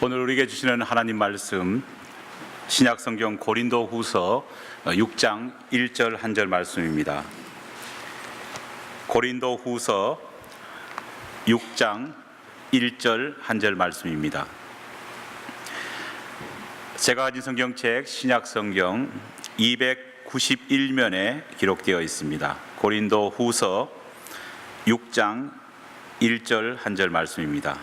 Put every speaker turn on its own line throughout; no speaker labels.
오늘 우리에게 주시는 하나님 말씀, 신약성경 고린도후서 6장 1절 한 절 말씀입니다. 고린도후서 6장 1절 한 절 말씀입니다. 제가 가진 성경책 신약성경 291면에 기록되어 있습니다. 고린도후서 6장 1절 한 절 말씀입니다.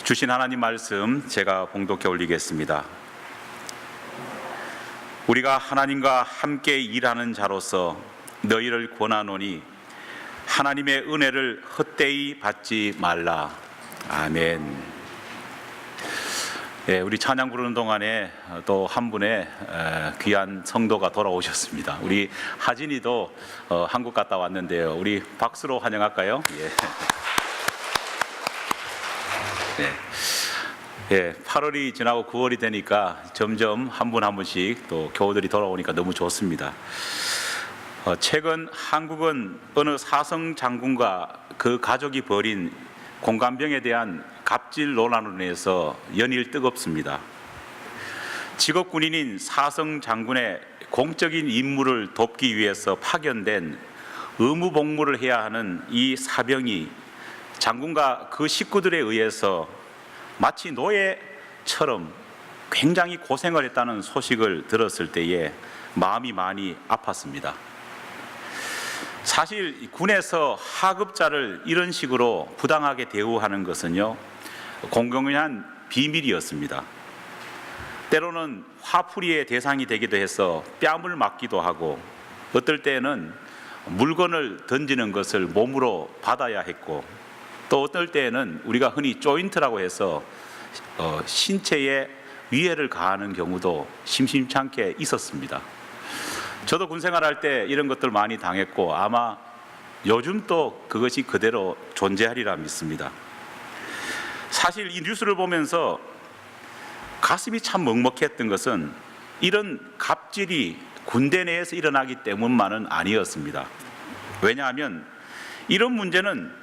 주신 하나님 말씀 제가 봉독해 올리겠습니다. 우리가 하나님과 함께 일하는 자로서 너희를 권하노니 하나님의 은혜를 헛되이 받지 말라. 아멘. 우리 찬양 부르는 동안에 또 한 분의 귀한 성도가 돌아오셨습니다. 우리 하진이도 한국 갔다 왔는데요. 우리 박수로 환영할까요? 네. 8월이 지나고 9월이 되니까 점점 한 분 한 분씩 또 교우들이 돌아오니까 너무 좋습니다. 최근 한국은 어느 사성 장군과 그 가족이 벌인 공감병에 대한 갑질 논란으로 인해서 연일 뜨겁습니다. 직업 군인인 사성 장군의 공적인 임무를 돕기 위해서 파견된 의무 복무를 해야 하는 이 사병이 장군과 그 식구들에 의해서 마치 노예처럼 굉장히 고생을 했다는 소식을 들었을 때에 마음이 많이 아팠습니다. 사실 군에서 하급자를 이런 식으로 부당하게 대우하는 것은요, 공공연한 비밀이었습니다. 때로는 화풀이의 대상이 되기도 해서 뺨을 맞기도 하고, 어떨 때는 물건을 던지는 것을 몸으로 받아야 했고, 또 어떨 때는 우리가 흔히 조인트라고 해서 신체에 위해를 가하는 경우도 심심찮게 있었습니다. 저도 군생활할 때 이런 것들 많이 당했고 아마 요즘 또 그것이 그대로 존재하리라 믿습니다. 사실 이 뉴스를 보면서 가슴이 참 먹먹했던 것은 이런 갑질이 군대 내에서 일어나기 때문만은 아니었습니다. 왜냐하면 이런 문제는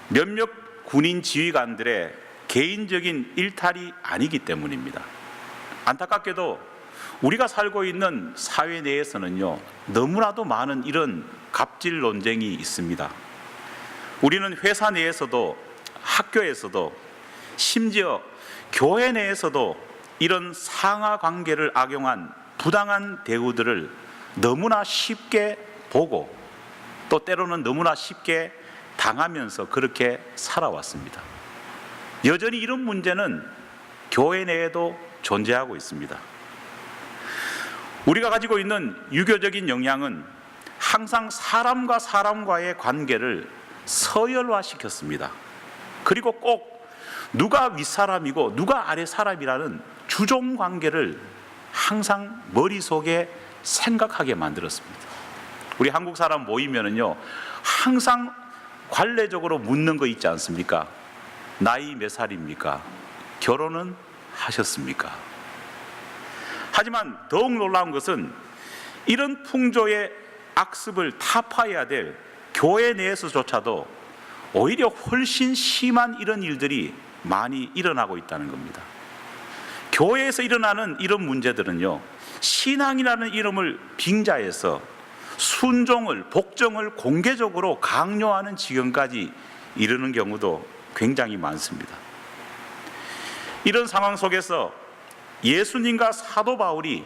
몇몇 군인 지휘관들의 개인적인 일탈이 아니기 때문입니다. 안타깝게도 우리가 살고 있는 사회 내에서는요, 너무나도 많은 이런 갑질 논쟁이 있습니다. 우리는 회사 내에서도 학교에서도 심지어 교회 내에서도 이런 상하 관계를 악용한 부당한 대우들을 너무나 쉽게 보고 또 때로는 너무나 쉽게 당하면서 그렇게 살아왔습니다. 여전히 이런 문제는 교회 내에도 존재하고 있습니다. 우리가 가지고 있는 유교적인 영향은 항상 사람과 사람과의 관계를 서열화시켰습니다. 그리고 꼭 누가 윗사람이고 누가 아랫사람이라는 주종 관계를 항상 머릿속에 생각하게 만들었습니다. 우리 한국 사람 모이면은요, 항상 관례적으로 묻는 거 있지 않습니까? 나이 몇 살입니까? 결혼은 하셨습니까? 하지만 더욱 놀라운 것은 이런 풍조의 악습을 타파해야 될 교회 내에서조차도 오히려 훨씬 심한 이런 일들이 많이 일어나고 있다는 겁니다. 교회에서 일어나는 이런 문제들은요, 신앙이라는 이름을 빙자해서 순종을, 복종을 공개적으로 강요하는 지경까지 이르는 경우도 굉장히 많습니다. 이런 상황 속에서 예수님과 사도 바울이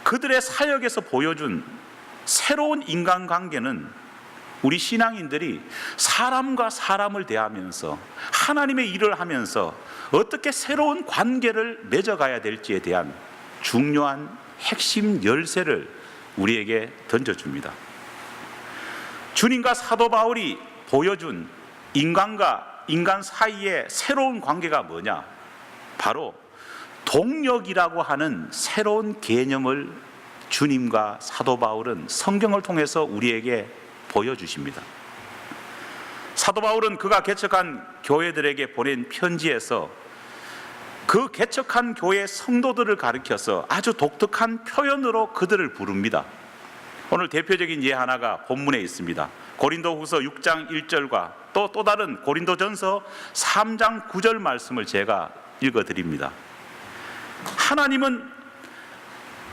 그들의 사역에서 보여준 새로운 인간관계는 우리 신앙인들이 사람과 사람을 대하면서 하나님의 일을 하면서 어떻게 새로운 관계를 맺어가야 될지에 대한 중요한 핵심 열쇠를 우리에게 던져줍니다. 주님과 사도 바울이 보여준 인간과 인간 사이의 새로운 관계가 뭐냐? 바로 동력이라고 하는 새로운 개념을 주님과 사도 바울은 성경을 통해서 우리에게 보여주십니다. 사도 바울은 그가 개척한 교회들에게 보낸 편지에서 그 개척한 교회 성도들을 가리켜서 아주 독특한 표현으로 그들을 부릅니다. 오늘 대표적인 예 하나가 본문에 있습니다. 고린도후서 6장 1절과 또 다른 고린도전서 3장 9절 말씀을 제가 읽어드립니다.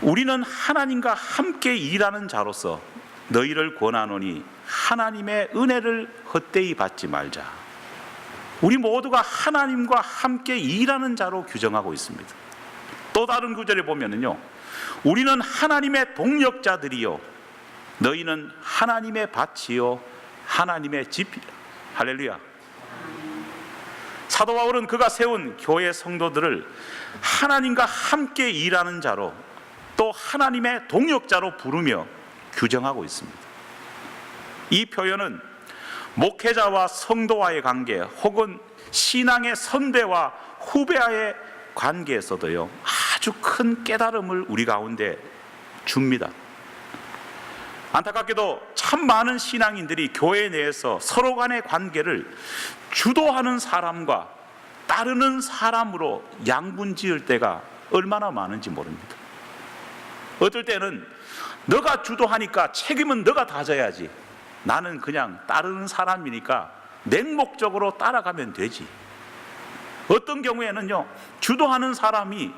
우리는 하나님과 함께 일하는 자로서 너희를 권하노니 하나님의 은혜를 헛되이 받지 말자. 우리 모두가 하나님과 함께 일하는 자로 규정하고 있습니다. 또 다른 구절에 보면은요, 우리는 하나님의 동역자들이요 너희는 하나님의 밭이요 하나님의 집이라. 할렐루야. 사도 바울은 그가 세운 교회 성도들을 하나님과 함께 일하는 자로 또 하나님의 동역자로 부르며 규정하고 있습니다. 이 표현은 목회자와 성도와의 관계 혹은 신앙의 선배와 후배와의 관계에서도요 아주 큰 깨달음을 우리 가운데 줍니다. 안타깝게도 참 많은 신앙인들이 교회 내에서 서로 간의 관계를 주도하는 사람과 따르는 사람으로 양분지을 때가 얼마나 많은지 모릅니다. 어떨 때는 너가 주도하니까 책임은 너가 다 져야지, 나는 그냥 따르는 사람이니까 맹목적으로 따라가면 되지. 어떤 경우에는요 주도하는 사람이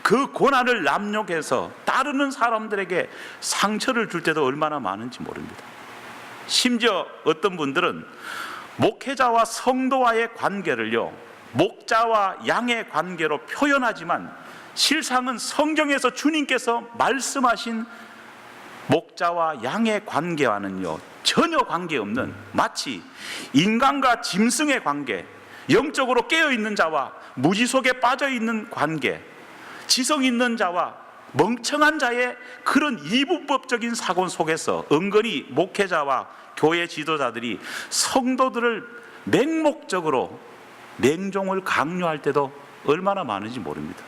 그 권한을 남용해서 따르는 사람들에게 상처를 줄 때도 얼마나 많은지 모릅니다. 심지어 어떤 분들은 목회자와 성도와의 관계를요 목자와 양의 관계로 표현하지만 실상은 성경에서 주님께서 말씀하신 목자와 양의 관계와는요 전혀 관계없는 마치 인간과 짐승의 관계, 영적으로 깨어있는 자와 무지 속에 빠져있는 관계, 지성 있는 자와 멍청한 자의 그런 이분법적인 사고 속에서 은근히 목회자와 교회 지도자들이 성도들을 맹목적으로 맹종을 강요할 때도 얼마나 많은지 모릅니다.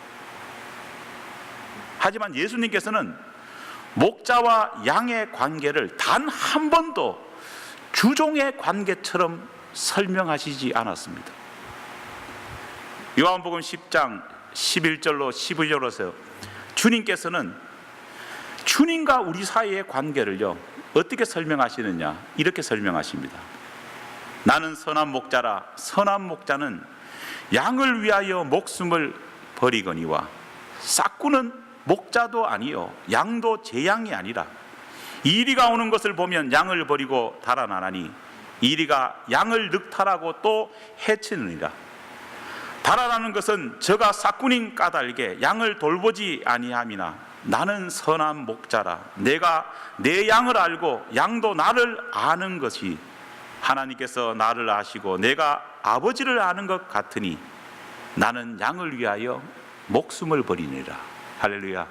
하지만 예수님께서는 목자와 양의 관계를 단 한 번도 주종의 관계처럼 설명하시지 않았습니다. 요한복음 10장 11절로 11절로서 주님께서는 주님과 우리 사이의 관계를요 어떻게 설명하시느냐, 이렇게 설명하십니다. 나는 선한 목자라. 선한 목자는 양을 위하여 목숨을 버리거니와 싹구는 목자도 아니요 양도 제 양이 아니라 이리가 오는 것을 보면 양을 버리고 달아나나니 이리가 양을 늑탈하고 또 해치느니라. 달아나는 것은 저가 싹군인 까닭에 양을 돌보지 아니함이나 나는 선한 목자라. 내가 내 양을 알고 양도 나를 아는 것이 하나님께서 나를 아시고 내가 아버지를 아는 것 같으니 나는 양을 위하여 목숨을 버리니라. 할렐루야.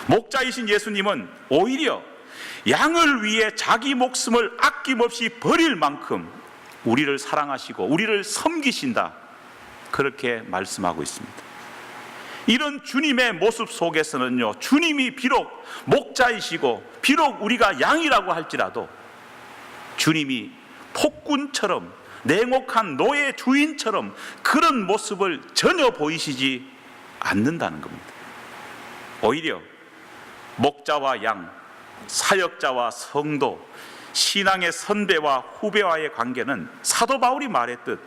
목자이신 예수님은 오히려 양을 위해 자기 목숨을 아낌없이 버릴 만큼 우리를 사랑하시고 우리를 섬기신다, 그렇게 말씀하고 있습니다. 이런 주님의 모습 속에서는요 주님이 비록 목자이시고 비록 우리가 양이라고 할지라도 주님이 폭군처럼 냉혹한 노예 주인처럼 그런 모습을 전혀 보이시지 않는다는 겁니다. 오히려 목자와 양, 사역자와 성도, 신앙의 선배와 후배와의 관계는 사도 바울이 말했듯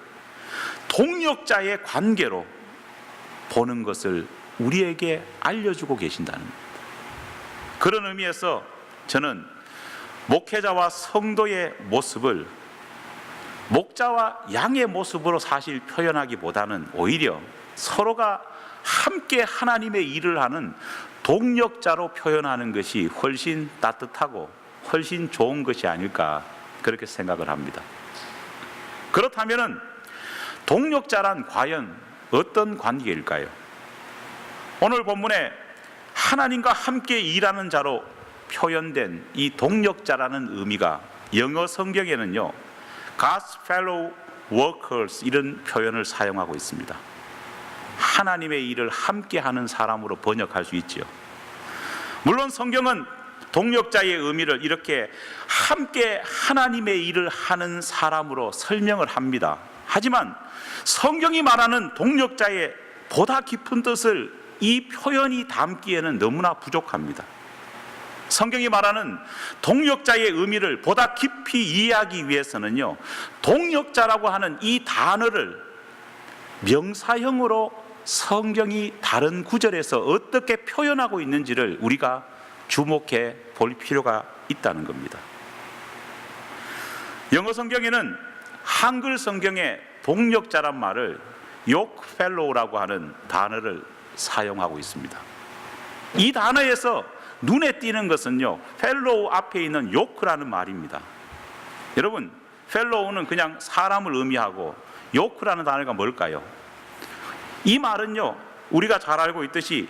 동역자의 관계로 보는 것을 우리에게 알려주고 계신다는 겁니다. 그런 의미에서 저는 목회자와 성도의 모습을 목자와 양의 모습으로 사실 표현하기보다는 오히려 서로가 함께 하나님의 일을 하는 동역자로 표현하는 것이 훨씬 따뜻하고 훨씬 좋은 것이 아닐까, 그렇게 생각을 합니다. 그렇다면 동역자란 과연 어떤 관계일까요? 오늘 본문에 하나님과 함께 일하는 자로 표현된 이 동역자라는 의미가 영어 성경에는요 God's fellow workers 이런 표현을 사용하고 있습니다. 하나님의 일을 함께 하는 사람으로 번역할 수 있지요. 물론 성경은 동역자의 의미를 이렇게 함께 하나님의 일을 하는 사람으로 설명을 합니다. 하지만 성경이 말하는 동역자의 보다 깊은 뜻을 이 표현이 담기에는 너무나 부족합니다. 성경이 말하는 동력자의 의미를 보다 깊이 이해하기 위해서는요, 동력자라고 하는 이 단어를 명사형으로 성경이 다른 구절에서 어떻게 표현하고 있는지를 우리가 주목해 볼 필요가 있다는 겁니다. 영어 성경에는 한글 성경에 동력자란 말을 요크펠로우라고 하는 단어를 사용하고 있습니다. 이 단어에서 눈에 띄는 것은요, 펠로우 앞에 있는 요크라는 말입니다. 여러분, 펠로우는 그냥 사람을 의미하고 요크라는 단어가 뭘까요? 이 말은요, 우리가 잘 알고 있듯이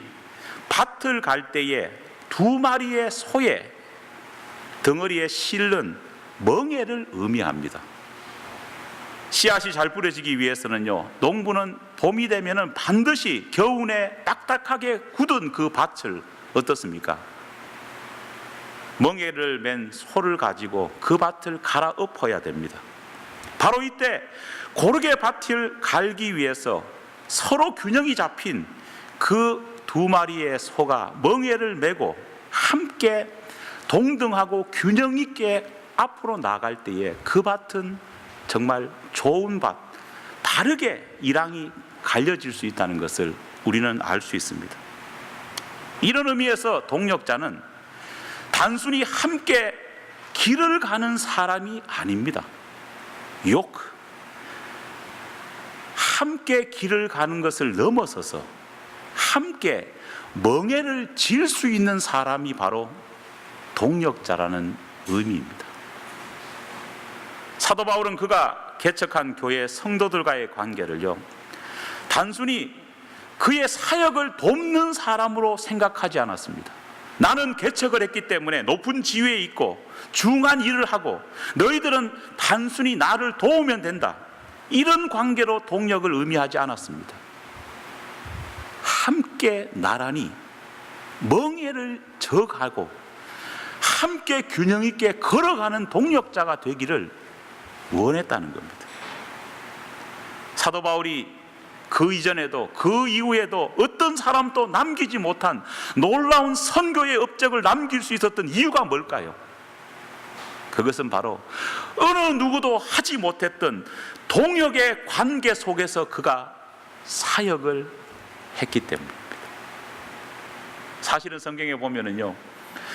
밭을 갈 때에 두 마리의 소의 덩어리에 실른 멍에를 의미합니다. 씨앗이 잘 뿌려지기 위해서는요, 농부는 봄이 되면은 반드시 겨우내 딱딱하게 굳은 그 밭을 어떻습니까? 멍에를 맨 소를 가지고 그 밭을 갈아엎어야 됩니다. 바로 이때 고르게 밭을 갈기 위해서 서로 균형이 잡힌 그 두 마리의 소가 멍에를 메고 함께 동등하고 균형 있게 앞으로 나갈 때에 그 밭은 정말 좋은 밭, 바르게 일항이 갈려질 수 있다는 것을 우리는 알 수 있습니다. 이런 의미에서 동력자는 단순히 함께 길을 가는 사람이 아닙니다. 함께 길을 가는 것을 넘어서서 함께 멍에를 질 수 있는 사람이 바로 동력자라는 의미입니다. 사도 바울은 그가 개척한 교회 성도들과의 관계를요, 단순히 그의 사역을 돕는 사람으로 생각하지 않았습니다. 나는 개척을 했기 때문에 높은 지위에 있고 중요한 일을 하고 너희들은 단순히 나를 도우면 된다, 이런 관계로 동력을 의미하지 않았습니다. 함께 나란히 멍에를 져가고 함께 균형 있게 걸어가는 동력자가 되기를 원했다는 겁니다. 사도 바울이 그 이전에도 그 이후에도 어떤 사람도 남기지 못한 놀라운 선교의 업적을 남길 수 있었던 이유가 뭘까요? 그것은 바로 어느 누구도 하지 못했던 동역의 관계 속에서 그가 사역을 했기 때문입니다. 사실은 성경에 보면은요,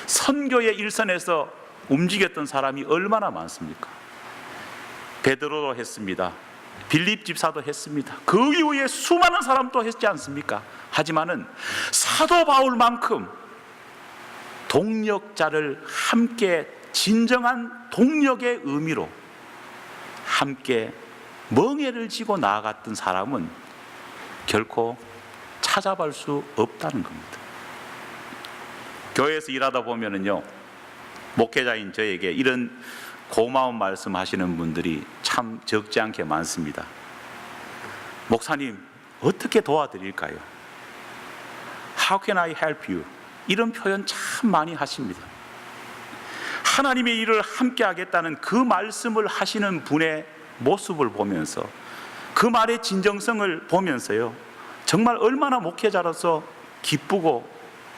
선교의 일선에서 움직였던 사람이 얼마나 많습니까? 베드로도 했습니다. 빌립 집사도 했습니다. 그 이후에 수많은 사람도 했지 않습니까? 하지만은 사도 바울만큼 동력자를 함께 진정한 동력의 의미로 함께 멍에를 지고 나아갔던 사람은 결코 찾아볼 수 없다는 겁니다. 교회에서 일하다 보면은요, 목회자인 저에게 이런 고마운 말씀 하시는 분들이 참 적지 않게 많습니다. 목사님, 어떻게 도와드릴까요? How can I help you? 이런 표현 참 많이 하십니다. 하나님의 일을 함께 하겠다는 그 말씀을 하시는 분의 모습을 보면서, 그 말의 진정성을 보면서요, 정말 얼마나 목회자로서 기쁘고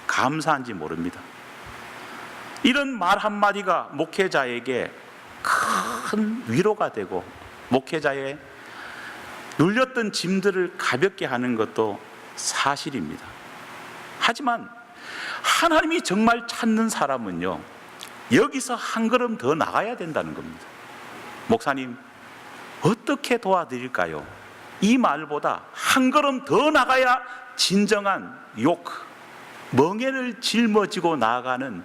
감사한지 모릅니다. 이런 말 한마디가 목회자에게 큰 위로가 되고 목회자의 눌렸던 짐들을 가볍게 하는 것도 사실입니다. 하지만 하나님이 정말 찾는 사람은요, 여기서 한 걸음 더 나가야 된다는 겁니다. 목사님, 어떻게 도와드릴까요? 이 말보다 한 걸음 더 나가야 진정한 멍에를 짊어지고 나아가는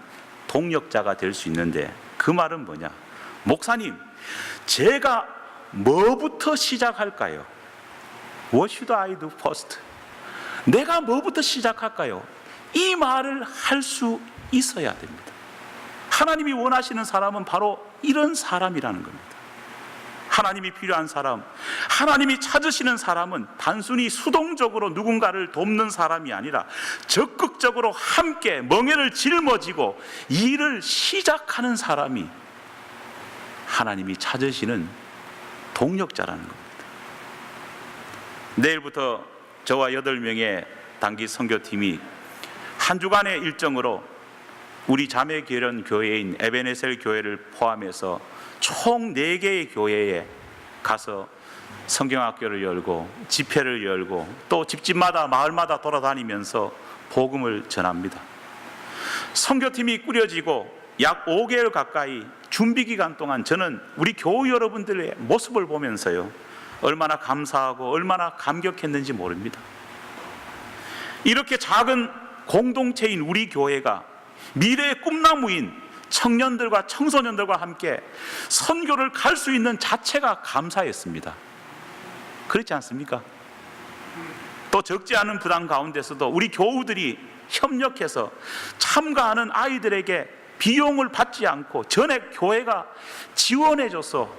동력자가 될 수 있는데, 그 말은 뭐냐? 목사님, 제가 뭐부터 시작할까요? What should I do first? 내가 뭐부터 시작할까요? 이 말을 할 수 있어야 됩니다. 하나님이 원하시는 사람은 바로 이런 사람이라는 겁니다. 하나님이 필요한 사람, 하나님이 찾으시는 사람은 단순히 수동적으로 누군가를 돕는 사람이 아니라 적극적으로 함께 멍에를 짊어지고 일을 시작하는 사람이 하나님이 찾으시는 동력자라는 겁니다. 내일부터 저와 8명의 단기 선교팀이 한 주간의 일정으로 우리 자매결연 교회인 에베네셀 교회를 포함해서 총 4개의 교회에 가서 성경학교를 열고 집회를 열고 또 집집마다 마을마다 돌아다니면서 복음을 전합니다. 선교팀이 꾸려지고 약 5개월 가까이 준비기간 동안 저는 우리 교우 여러분들의 모습을 보면서요, 얼마나 감사하고 얼마나 감격했는지 모릅니다. 이렇게 작은 공동체인 우리 교회가 미래의 꿈나무인 청년들과 청소년들과 함께 선교를 갈 수 있는 자체가 감사했습니다. 그렇지 않습니까? 또 적지 않은 부담 가운데서도 우리 교우들이 협력해서 참가하는 아이들에게 비용을 받지 않고 전액 교회가 지원해줘서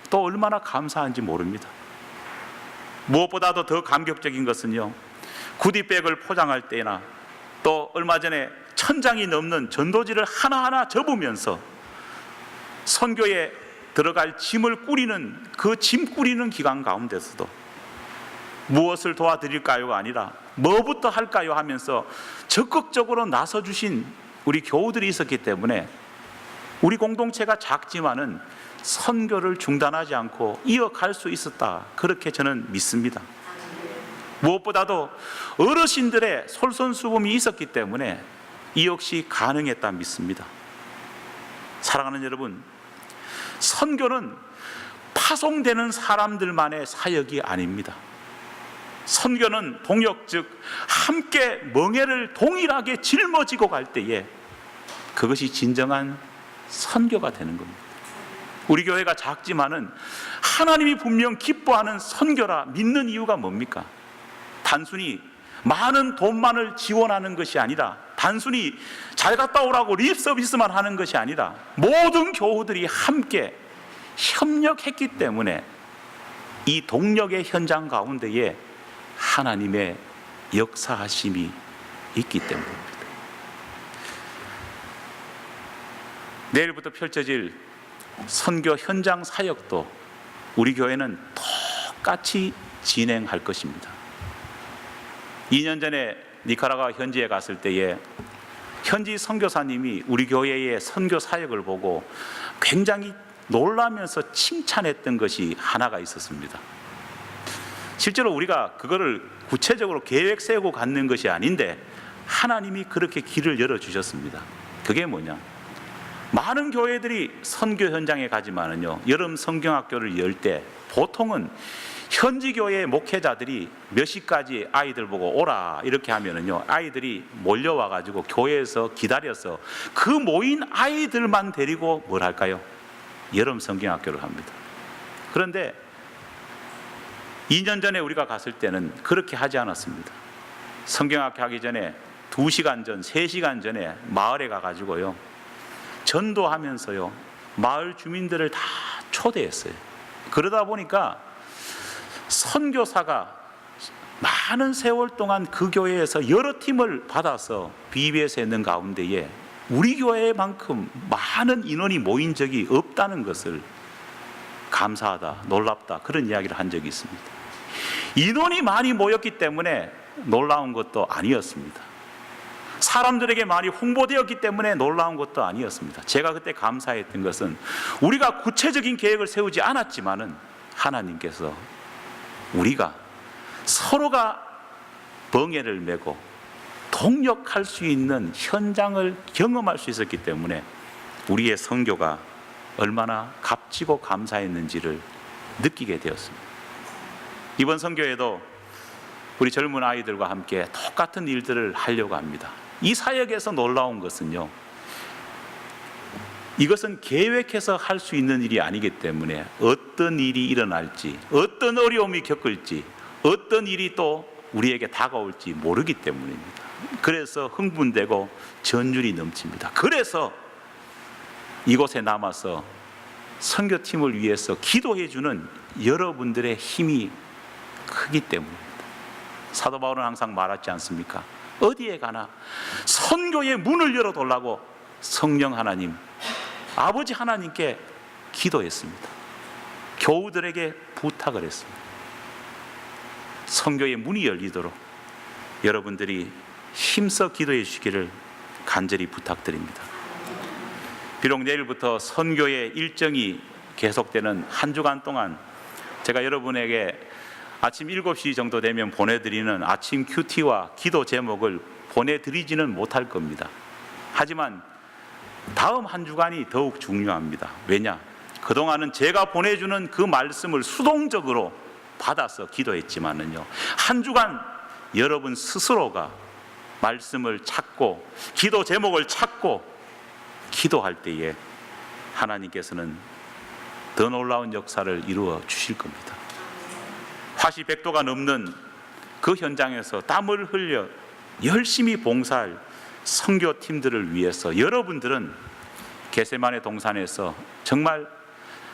또 얼마나 감사한지 모릅니다. 무엇보다도 더 감격적인 것은요, 구디백을 포장할 때나 또 얼마 전에 1000장이 넘는 전도지를 하나하나 접으면서 선교에 들어갈 짐을 꾸리는 그 짐 꾸리는 기간 가운데서도 무엇을 도와드릴까요가 아니라 뭐부터 할까요 하면서 적극적으로 나서주신 우리 교우들이 있었기 때문에 우리 공동체가 작지만은 선교를 중단하지 않고 이어갈 수 있었다, 그렇게 저는 믿습니다. 무엇보다도 어르신들의 솔선수범이 있었기 때문에 이 역시 가능했다 믿습니다. 사랑하는 여러분, 선교는 파송되는 사람들만의 사역이 아닙니다. 선교는 동역, 즉 함께 멍에를 동일하게 짊어지고 갈 때에 그것이 진정한 선교가 되는 겁니다. 우리 교회가 작지만은 하나님이 분명 기뻐하는 선교라 믿는 이유가 뭡니까? 단순히 많은 돈만을 지원하는 것이 아니라, 단순히 잘 갔다 오라고 립서비스만 하는 것이 아니라 모든 교우들이 함께 협력했기 때문에 이 동력의 현장 가운데에 하나님의 역사하심이 있기 때문입니다. 내일부터 펼쳐질 선교 현장 사역도 우리 교회는 똑같이 진행할 것입니다. 2년 전에 니카라과 현지에 갔을 때에 현지 선교사님이 우리 교회의 선교 사역을 보고 굉장히 놀라면서 칭찬했던 것이 하나가 있었습니다. 실제로 우리가 그거를 구체적으로 계획 세우고 갖는 것이 아닌데 하나님이 그렇게 길을 열어주셨습니다. 그게 뭐냐? 많은 교회들이 선교 현장에 가지만은요, 여름 성경학교를 열 때 보통은 현지 교회의 목회자들이 몇 시까지 아이들 보고 오라 이렇게 하면은요, 아이들이 몰려와 가지고 교회에서 기다려서 그 모인 아이들만 데리고 뭘 할까요? 여름 성경학교를 합니다. 그런데 2년 전에 우리가 갔을 때는 그렇게 하지 않았습니다. 성경학교 하기 전에 2시간 전, 3시간 전에 마을에 가가지고요, 전도하면서요, 마을 주민들을 다 초대했어요. 그러다 보니까 선교사가 많은 세월 동안 그 교회에서 여러 팀을 받아서 BBS에 있는 가운데에 우리 교회만큼 많은 인원이 모인 적이 없다는 것을 감사하다, 놀랍다, 그런 이야기를 한 적이 있습니다. 인원이 많이 모였기 때문에 놀라운 것도 아니었습니다. 사람들에게 많이 홍보되었기 때문에 놀라운 것도 아니었습니다. 제가 그때 감사했던 것은 우리가 구체적인 계획을 세우지 않았지만은 하나님께서 우리가 서로가 벙해를 메고 동력할 수 있는 현장을 경험할 수 있었기 때문에 우리의 선교가 얼마나 값지고 감사했는지를 느끼게 되었습니다. 이번 선교에도 우리 젊은 아이들과 함께 똑같은 일들을 하려고 합니다. 이 사역에서 놀라운 것은요, 이것은 계획해서 할 수 있는 일이 아니기 때문에 어떤 일이 일어날지, 어떤 어려움이 겪을지, 어떤 일이 또 우리에게 다가올지 모르기 때문입니다. 그래서 흥분되고 전율이 넘칩니다. 그래서 이곳에 남아서 선교팀을 위해서 기도해 주는 여러분들의 힘이 크기 때문입니다. 사도 바울은 항상 말하지 않습니까? 어디에 가나 선교의 문을 열어달라고 성령 하나님, 아버지 하나님께 기도했습니다. 교우들에게 부탁을 했습니다. 선교의 문이 열리도록 여러분들이 힘써 기도해 주시기를 간절히 부탁드립니다. 비록 내일부터 선교의 일정이 계속되는 한 주간 동안 제가 여러분에게 아침 7시 정도 되면 보내드리는 아침 큐티와 기도 제목을 보내드리지는 못할 겁니다. 하지만 다음 한 주간이 더욱 중요합니다. 왜냐? 그동안은 제가 보내주는 그 말씀을 수동적으로 받아서 기도했지만은요, 한 주간 여러분 스스로가 말씀을 찾고 기도 제목을 찾고 기도할 때에 하나님께서는 더 놀라운 역사를 이루어 주실 겁니다. 화씨 100도가 넘는 그 현장에서 땀을 흘려 열심히 봉사할 선교팀들을 위해서 여러분들은 겟세마네 동산에서 정말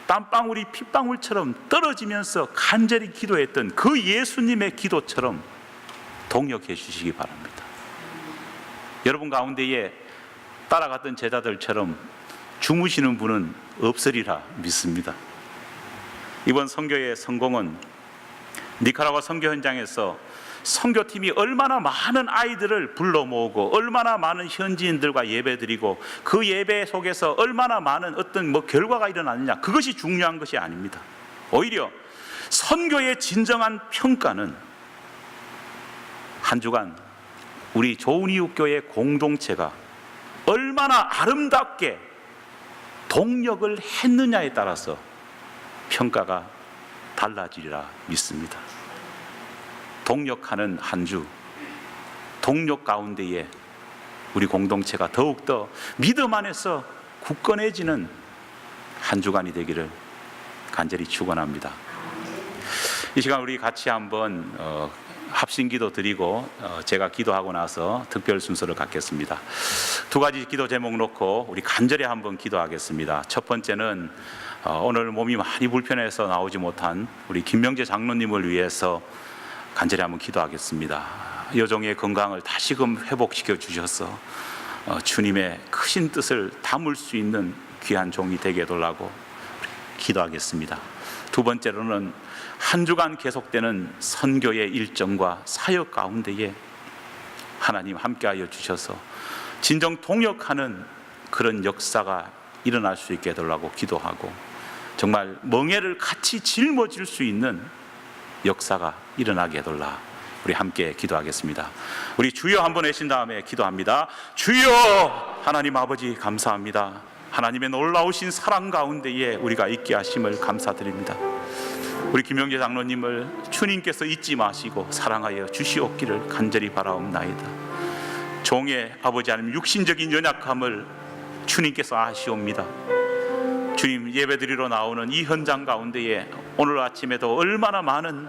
땀방울이 핏방울처럼 떨어지면서 간절히 기도했던 그 예수님의 기도처럼 동역해 주시기 바랍니다. 여러분 가운데에 따라갔던 제자들처럼 주무시는 분은 없으리라 믿습니다. 이번 선교의 성공은 니카라과 선교 현장에서 선교팀이 얼마나 많은 아이들을 불러 모으고 얼마나 많은 현지인들과 예배드리고 그 예배 속에서 얼마나 많은 어떤 결과가 일어나느냐, 그것이 중요한 것이 아닙니다. 오히려 선교의 진정한 평가는 한 주간 우리 좋은 이웃 교회 공동체가 얼마나 아름답게 동력을 했느냐에 따라서 평가가 달라지리라 믿습니다. 동력하는 한 주, 동력 가운데에 우리 공동체가 더욱더 믿음 안에서 굳건해지는 한 주간이 되기를 간절히 축원합니다. 이 시간 우리 같이 한번 합심기도 드리고 제가 기도하고 나서 특별 순서를 갖겠습니다. 두 가지 기도 제목 놓고 우리 간절히 한번 기도하겠습니다. 첫 번째는 오늘 몸이 많이 불편해서 나오지 못한 우리 김명재 장로님을 위해서 간절히 한번 기도하겠습니다. 여종의 건강을 다시금 회복시켜 주셔서 주님의 크신 뜻을 담을 수 있는 귀한 종이 되게 해달라고 기도하겠습니다. 두 번째로는 한 주간 계속되는 선교의 일정과 사역 가운데에 하나님 함께하여 주셔서 진정 동역하는 그런 역사가 일어날 수 있게 해달라고 기도하고, 정말 멍에를 같이 짊어질 수 있는 역사가 일어나게 해달라 우리 함께 기도하겠습니다. 우리 주여 한번 외친 다음에 기도합니다. 주여 하나님 아버지 감사합니다. 하나님의 놀라우신 사랑 가운데에 우리가 있게 하심을 감사드립니다. 우리 김영재 장로님을 주님께서 잊지 마시고 사랑하여 주시옵기를 간절히 바라옵나이다. 종의 아버지 하나님 육신적인 연약함을 주님께서 아시옵니다. 주님 예배드리러 나오는 이 현장 가운데에 오늘 아침에도 얼마나 많은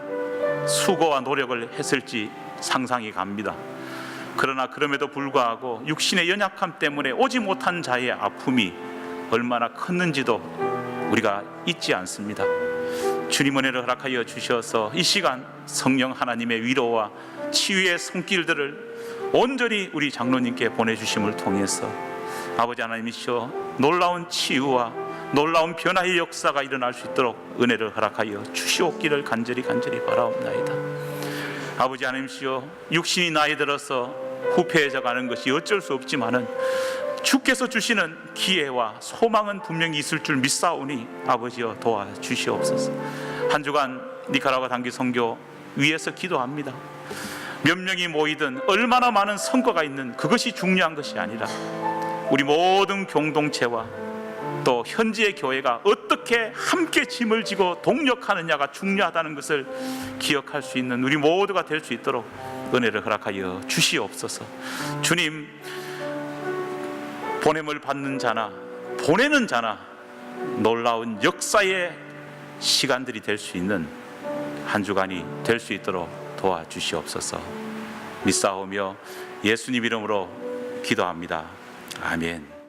수고와 노력을 했을지 상상이 갑니다. 그러나 그럼에도 불구하고 육신의 연약함 때문에 오지 못한 자의 아픔이 얼마나 컸는지도 우리가 잊지 않습니다. 주님 은혜를 허락하여 주셔서 이 시간 성령 하나님의 위로와 치유의 손길들을 온전히 우리 장로님께 보내주심을 통해서 아버지 하나님이시여 놀라운 치유와 놀라운 변화의 역사가 일어날 수 있도록 은혜를 허락하여 주시옵기를 간절히 바라옵나이다. 아버지 하나님이시여 육신이 나이 들어서 후패해져 가는 것이 어쩔 수 없지만은 주께서 주시는 기회와 소망은 분명히 있을 줄 믿사오니 아버지여 도와주시옵소서. 한 주간 니카라과 단기 선교 위에서 기도합니다. 몇 명이 모이든 얼마나 많은 성과가 있는 그것이 중요한 것이 아니라 우리 모든 공동체와 또 현지의 교회가 어떻게 함께 짐을 지고 동력하느냐가 중요하다는 것을 기억할 수 있는 우리 모두가 될 수 있도록 은혜를 허락하여 주시옵소서. 주님, 보냄을 받는 자나 보내는 자나 놀라운 역사의 시간들이 될 수 있는 한 주간이 될 수 있도록 도와주시옵소서. 믿사오며 예수님 이름으로 기도합니다. 아멘.